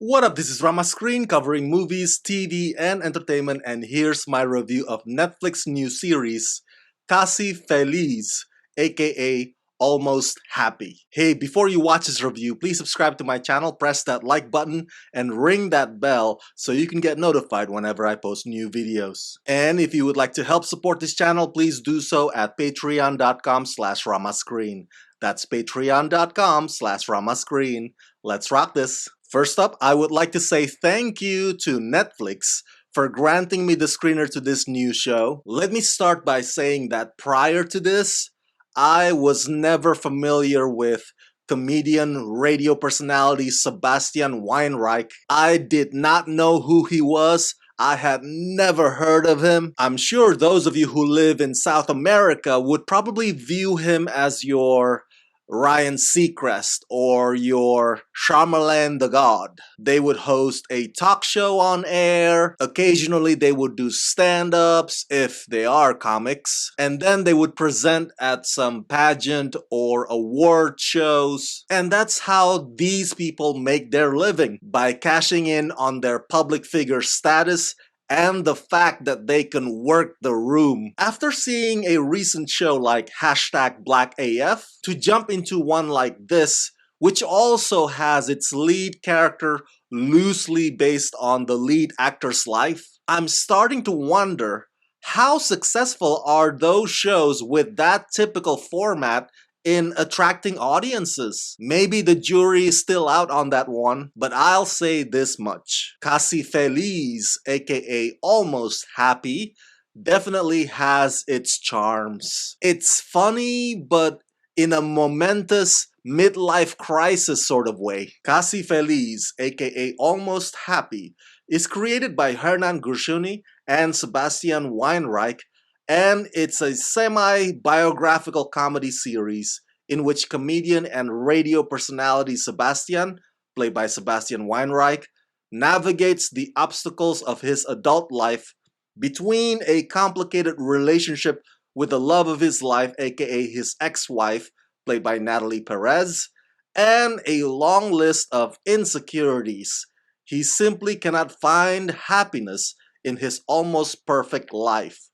What up, this is Rama Screen covering movies, TV, and entertainment, and here's my review of Netflix new series, Casi Feliz, aka Almost Happy. Hey, before you watch this review, please subscribe to my channel, press that like button, and ring that bell so you can get notified whenever I post new videos. And if you would like to help support this channel, please do so at patreon.com/ramascreen. That's patreon.com/ramascreen. Let's rock this. First up, I would like to say thank you to Netflix for granting me the screener to this new show. Let me start by saying that prior to this, I was never familiar with comedian radio personality Sebastian Weinreich. I did not know who he was. I had never heard of him. I'm sure those of you who live in South America would probably view him as your Ryan Seacrest or your Charlemagne the God. They would host a talk show on air. Occasionally they would do stand-ups if they are comics. And then they would present at some pageant or award shows. And that's how these people make their living, by cashing in on their public figure status and the fact that they can work the room. After seeing a recent show like #BlackAF, to jump into one like this, which also has its lead character loosely based on the lead actor's life, I'm starting to wonder, how successful are those shows with that typical format in attracting audiences? Maybe the jury is still out on that one, but I'll say this much. Casi Feliz, aka Almost Happy, definitely has its charms. It's funny, but in a momentous midlife crisis sort of way. Casi Feliz, aka Almost Happy, is created by Hernan Gursuni and Sebastian Weinreich, and it's a semi-biographical comedy series in which comedian and radio personality Sebastian, played by Sebastian Weinreich, navigates the obstacles of his adult life between a complicated relationship with the love of his life, aka his ex-wife, played by Natalie Perez, and a long list of insecurities. He simply cannot find happiness in his almost perfect life.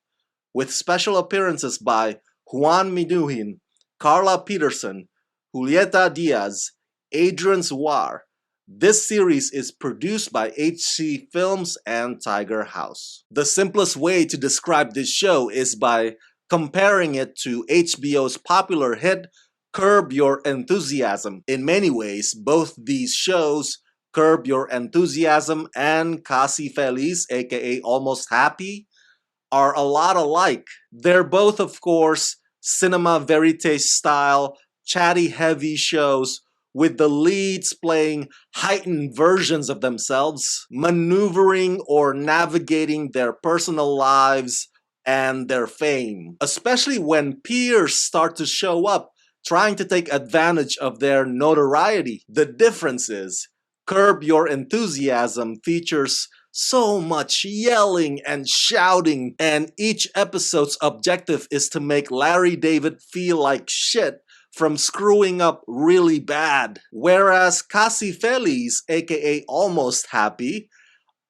With special appearances by Juan Minuhin, Carla Peterson, Julieta Diaz, Adrian Suar, this series is produced by HC Films and Tiger House. The simplest way to describe this show is by comparing it to HBO's popular hit Curb Your Enthusiasm. In many ways, both these shows, Curb Your Enthusiasm and Casi Feliz, aka Almost Happy, are a lot alike. They're both, of course, cinema verite style, chatty heavy shows with the leads playing heightened versions of themselves, maneuvering or navigating their personal lives and their fame. Especially when peers start to show up trying to take advantage of their notoriety. The difference is, Curb Your Enthusiasm features so much yelling and shouting, and each episode's objective is to make Larry David feel like shit from screwing up really bad. Whereas Casi Feliz, aka Almost Happy,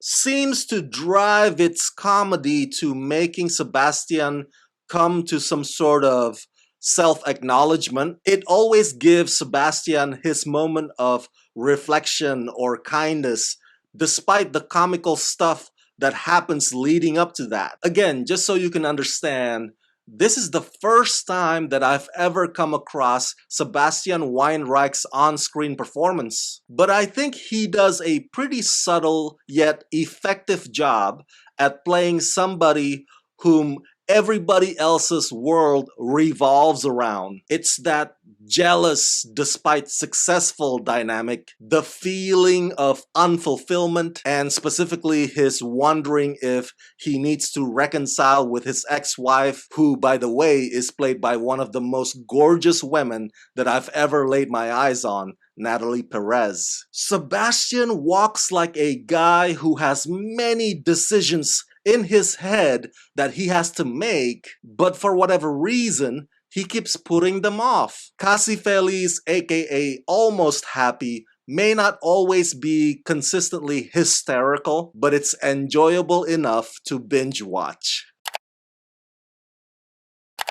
seems to drive its comedy to making Sebastian come to some sort of self-acknowledgement. It always gives Sebastian his moment of reflection or kindness, despite the comical stuff that happens leading up to that. Again, just so you can understand, this is the first time that I've ever come across Sebastian Weinreich's on-screen performance. But I think he does a pretty subtle yet effective job at playing somebody whom everybody else's world revolves around. It's that jealous despite successful dynamic, the feeling of unfulfillment, and specifically his wondering if he needs to reconcile with his ex-wife, who, by the way, is played by one of the most gorgeous women that I've ever laid my eyes on, Natalie Perez. Sebastian walks like a guy who has many decisions in his head that he has to make, but for whatever reason, he keeps putting them off. Casi Feliz, aka Almost Happy, may not always be consistently hysterical, but it's enjoyable enough to binge watch.